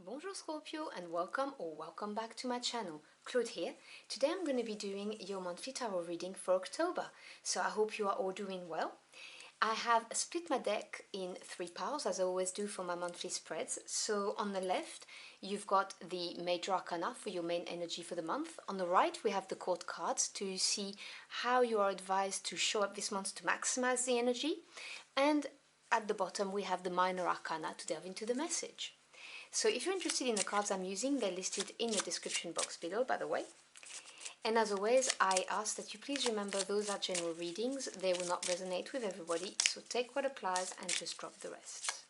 Bonjour Scorpio and welcome back to my channel. Claude here. Today I'm going to be doing your monthly tarot reading for October, so I hope you are all doing well. I have split my deck in 3 piles as I always do for my monthly spreads. So on the left you've got the major arcana for your main energy for the month. On the right we have the court cards to see how you are advised to show up this month to maximize the energy, and at the bottom we have the minor arcana to delve into the message. So if you're interested in the cards I'm using, they're listed in the description box below, by the way. And as always, I ask that you please remember those are general readings. They will not resonate with everybody, so take what applies and just drop the rest.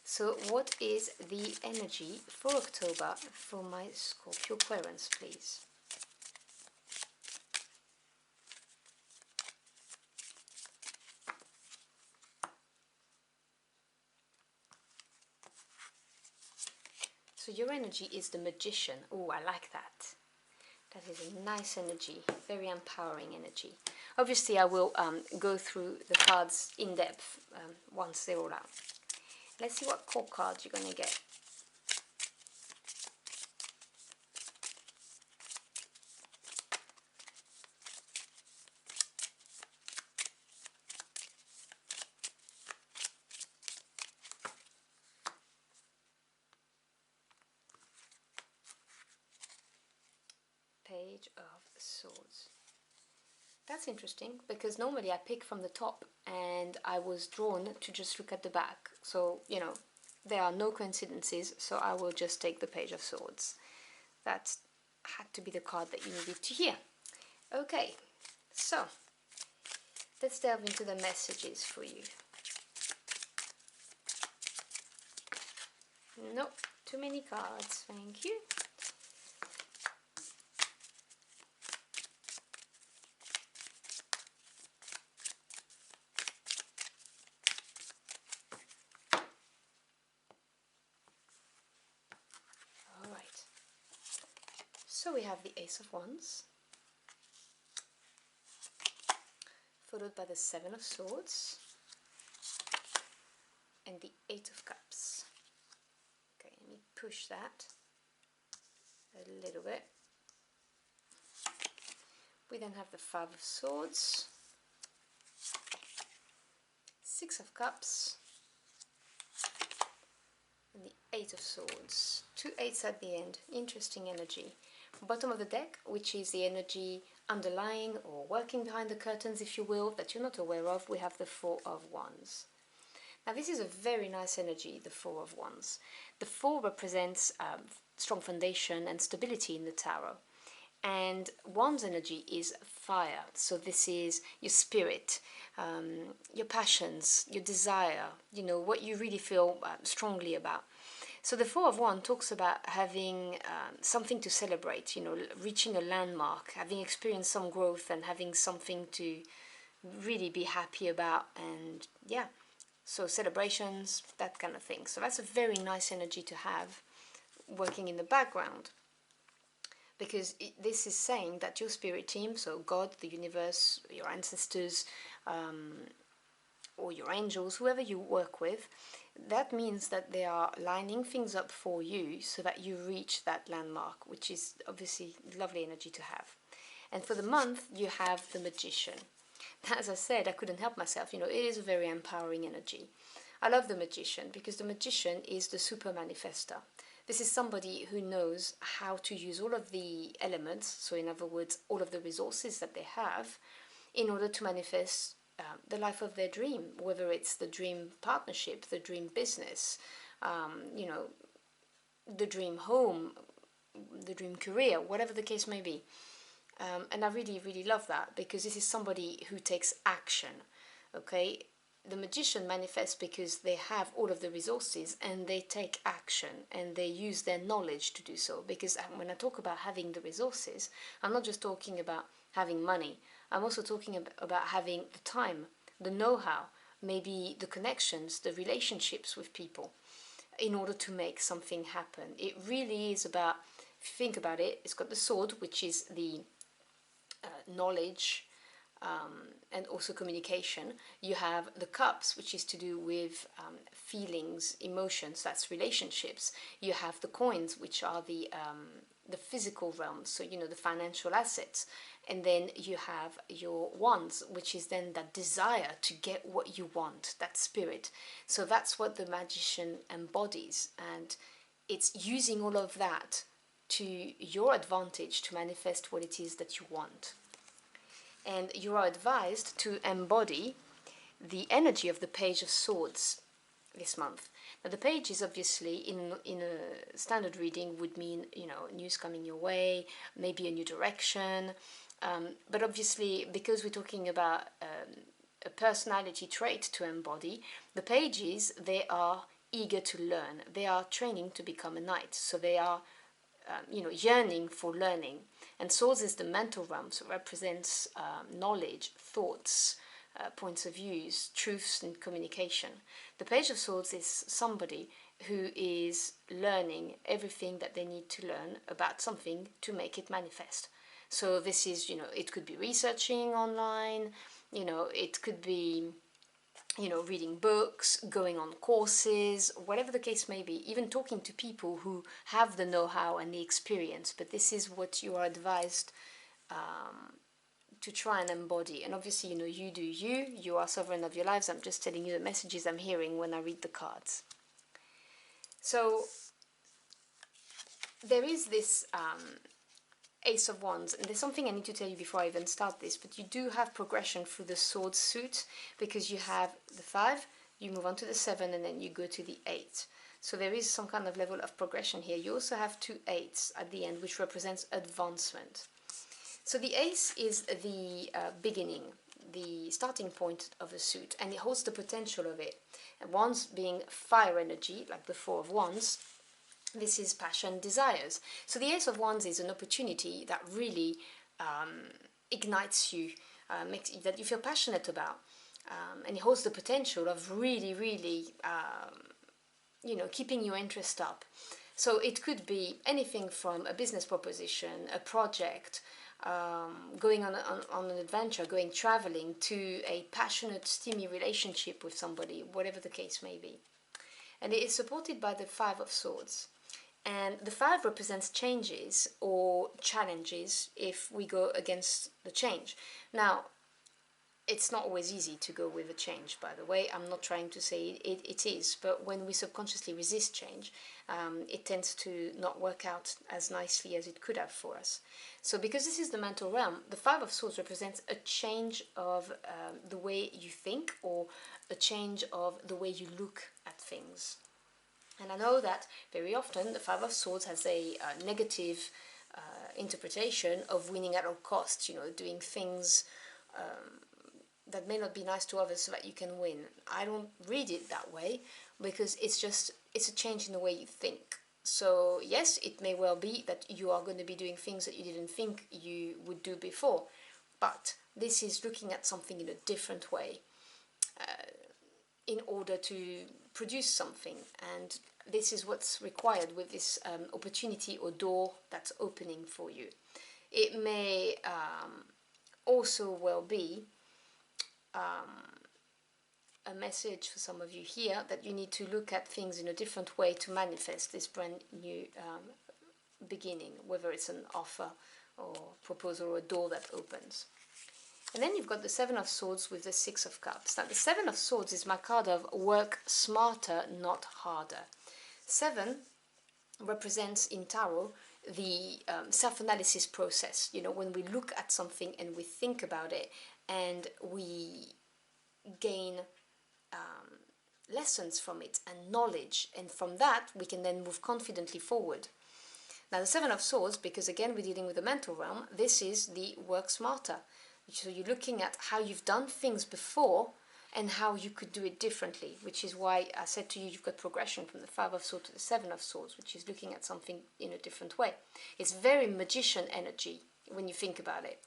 So what is the energy for October for my Scorpio Aquarians, please? So your energy is the Magician. Oh, I like that. That is a nice energy, very empowering energy. Obviously, I will go through the cards in depth once they're all out. Let's see what core cards you're going to get. Page of Swords. That's interesting because normally I pick from the top and I was drawn to just look at the back. So, you know, there are no coincidences, so I will just take the Page of Swords. That had to be the card that you needed to hear. Okay, so let's delve into the messages for you. Nope, too many cards, thank you. Alright, so we have the Ace of Wands, followed by the Seven of Swords, and the Eight of Cups. Okay, let me push that a little bit. We then have the Five of Swords, Six of Cups, and the Eight of Swords. 2 eights at the end. Interesting energy. Bottom of the deck, which is the energy underlying or working behind the curtains, if you will, that you're not aware of, we have the Four of Wands. Now this is a very nice energy, the Four of Wands. The Four represents strong foundation and stability in the tarot. And Wands energy is fire, so this is your spirit, your passions, your desire, you know, what you really feel strongly about. So the Four of Wands talks about having something to celebrate, you know, reaching a landmark, having experienced some growth and having something to really be happy about, and yeah, so celebrations, that kind of thing. So that's a very nice energy to have working in the background, because this is saying that your spirit team, so God, the universe, your ancestors, or your angels, whoever you work with, that means that they are lining things up for you so that you reach that landmark, which is obviously lovely energy to have. And for the month, you have the Magician. As I said, I couldn't help myself, you know, it is a very empowering energy. I love the Magician because the Magician is the super manifester. This is somebody who knows how to use all of the elements, so in other words, all of the resources that they have, in order to manifest the life of their dream, whether it's the dream partnership, the dream business, you know, the dream home, the dream career, whatever the case may be. And I really, really love that because this is somebody who takes action, okay? The Magician manifests because they have all of the resources and they take action and they use their knowledge to do so. Because when I talk about having the resources, I'm not just talking about having money. I'm also talking about having the time, the know-how, maybe the connections, the relationships with people in order to make something happen. It really is about, if you think about it, it's got the sword, which is the knowledge, and also communication. You have the cups, which is to do with feelings, emotions, that's relationships. You have the coins, which are the physical realm, so you know, the financial assets. And then you have your wands, which is then that desire to get what you want, that spirit. So that's what the magician embodies, and it's using all of that to your advantage to manifest what it is that you want. And you are advised to embody the energy of the Page of Swords this month. Now, the page is obviously in a standard reading would mean, you know, news coming your way, maybe a new direction. But obviously, because we're talking about a personality trait to embody, the pages, they are eager to learn. They are training to become a knight. So they are, you know, yearning for learning. And swords is the mental realm, so it represents knowledge, thoughts, points of views, truths and communication. The Page of Swords is somebody who is learning everything that they need to learn about something to make it manifest. So this is, you know, it could be researching online, you know, it could be, you know, reading books, going on courses, whatever the case may be, even talking to people who have the know-how and the experience. But this is what you are advised to try and embody. And obviously, you know, you do you, you are sovereign of your lives. I'm just telling you the messages I'm hearing when I read the cards. So there is this Ace of Wands, and there's something I need to tell you before I even start this, but you do have progression through the sword suit, because you have the 5, you move on to the 7, and then you go to the 8. So there is some kind of level of progression here. You also have 2 8s at the end, which represents advancement. So the ace is the beginning, the starting point of a suit, and it holds the potential of it. And wands being fire energy, like the 4 of wands, this is passion, desires. So the Ace of Wands is an opportunity that really ignites you, makes that you feel passionate about, and it holds the potential of really, really, you know, keeping your interest up. So it could be anything from a business proposition, a project, going on an adventure, going traveling, to a passionate, steamy relationship with somebody, whatever the case may be. And it is supported by the 5 of Swords. And the 5 represents changes or challenges if we go against the change. Now, it's not always easy to go with a change, by the way. I'm not trying to say it is, but when we subconsciously resist change, it tends to not work out as nicely as it could have for us. So because this is the mental realm, the 5 of Swords represents a change of the way you think, or a change of the way you look at things. And I know that very often the 5 of Swords has a negative interpretation of winning at all costs, you know, doing things that may not be nice to others so that you can win. I don't read it that way, because it's a change in the way you think. So yes, it may well be that you are going to be doing things that you didn't think you would do before, but this is looking at something in a different way in order to produce something. And this is what's required with this opportunity or door that's opening for you. It may also well be a message for some of you here that you need to look at things in a different way to manifest this brand new beginning, whether it's an offer or proposal or a door that opens. And then you've got the 7 of Swords with the 6 of Cups. Now the 7 of Swords is my card of work smarter, not harder. 7 represents in tarot the self-analysis process. You know, when we look at something and we think about it and we gain lessons from it and knowledge, and from that we can then move confidently forward. Now the 7 of Swords, because again we're dealing with the mental realm, this is the work smarter. So you're looking at how you've done things before and how you could do it differently, which is why I said to you, you've got progression from the 5 of Swords to the 7 of Swords, which is looking at something in a different way. It's very magician energy when you think about it.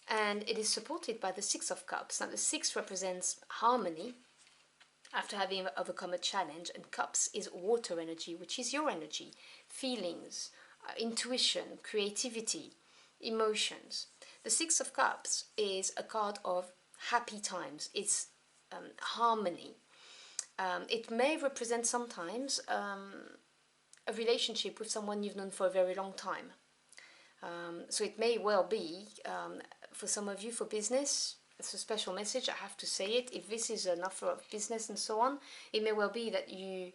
And it is supported by the 6 of Cups. Now the 6 represents harmony after having overcome a challenge, and Cups is water energy, which is your energy, feelings, intuition, creativity, emotions. The Six of Cups is a card of happy times. It's harmony. It may represent sometimes a relationship with someone you've known for a very long time. So it may well be, for some of you, for business. It's a special message, I have to say it. If this is an offer of business and so on, it may well be that you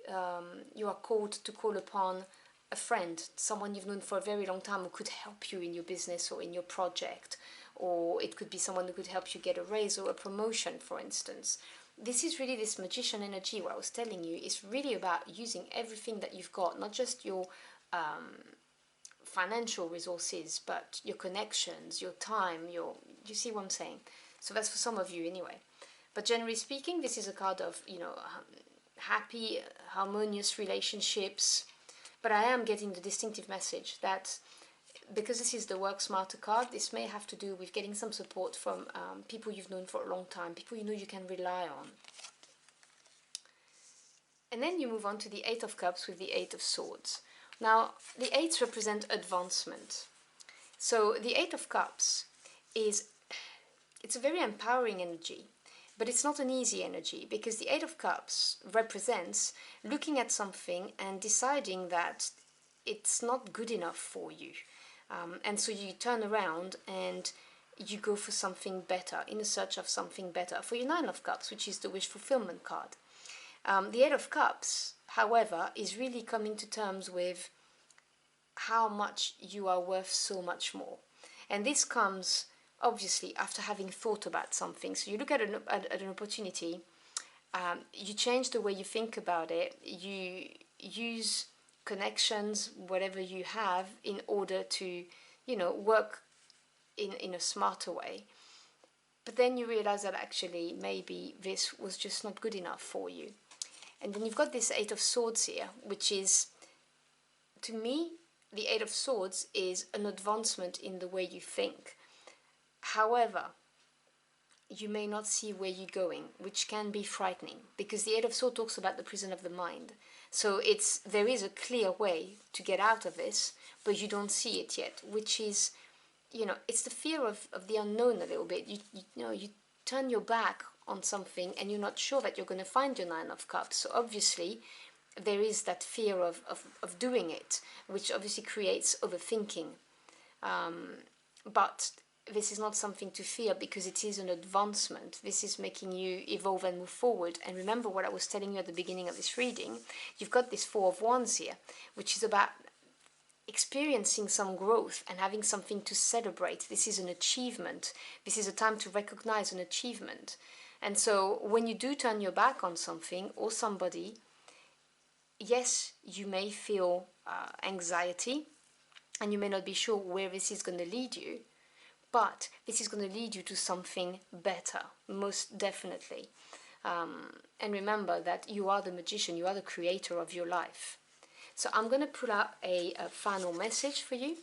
are called to call upon a friend, someone you've known for a very long time who could help you in your business or in your project, or it could be someone who could help you get a raise or a promotion, for instance. This is really this magician energy, what I was telling you. It's really about using everything that you've got, not just your financial resources, but your connections, your time, you see what I'm saying? So that's for some of you anyway. But generally speaking, this is a card of, happy, harmonious relationships. But I am getting the distinctive message that because this is the Work Smarter card, this may have to do with getting some support from people you've known for a long time, people you know you can rely on. And then you move on to the Eight of Cups with the Eight of Swords. Now, the eights represent advancement. So the Eight of Cups it's a very empowering energy, but it's not an easy energy, because the Eight of Cups represents looking at something and deciding that it's not good enough for you. And so you turn around and you go for something better, in the search of something better. For your Nine of Cups, which is the wish fulfillment card. The Eight of Cups, however, is really coming to terms with how much you are worth so much more. And this comes, obviously, after having thought about something. So you look at an opportunity, you change the way you think about it, you use connections, whatever you have, in order to, work in a smarter way. But then you realize that actually maybe this was just not good enough for you. And then you've got this Eight of Swords here, which is, to me, the Eight of Swords is an advancement in the way you think. However, you may not see where you're going, which can be frightening, because the Eight of Swords talks about the prison of the mind. So there is a clear way to get out of this, but you don't see it yet, which is, it's the fear of the unknown a little bit. You turn your back on something and you're not sure that you're going to find your Nine of Cups. So obviously there is that fear of doing it, which obviously creates overthinking. But this is not something to fear, because it is an advancement. This is making you evolve and move forward. And remember what I was telling you at the beginning of this reading. You've got this Four of Wands here, which is about experiencing some growth and having something to celebrate. This is an achievement. This is a time to recognize an achievement. And so when you do turn your back on something or somebody, yes, you may feel anxiety, and you may not be sure where this is going to lead you, but this is going to lead you to something better, most definitely. And remember that you are the magician, you are the creator of your life. So I'm going to put out a final message for you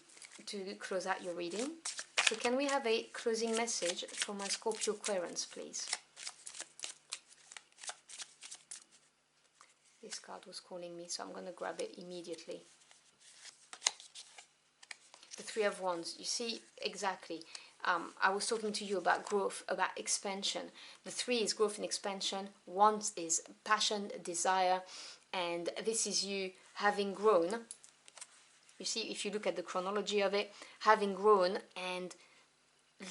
to close out your reading. So can we have a closing message for my Scorpio Aquarians, please? This card was calling me, so I'm going to grab it immediately. The Three of Wands, you see exactly. I was talking to you about growth, about expansion. The Three is growth and expansion. Wands is passion, desire, and this is you having grown. You see, if you look at the chronology of it, having grown and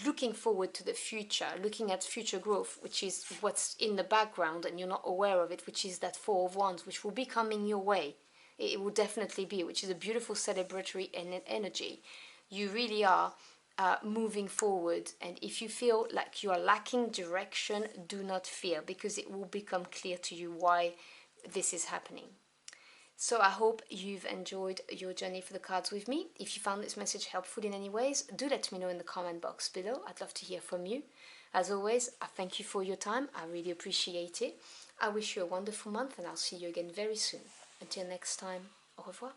looking forward to the future, looking at future growth, which is what's in the background and you're not aware of it, which is that Four of Wands, which will be coming your way. It will definitely be, which is a beautiful celebratory energy. You really are moving forward, and if you feel like you are lacking direction, do not fear, because it will become clear to you why this is happening. So I hope you've enjoyed your journey for the cards with me. If you found this message helpful in any ways, do let me know in the comment box below. I'd love to hear from you. As always, I thank you for your time. I really appreciate it. I wish you a wonderful month, and I'll see you again very soon. Until next time, au revoir.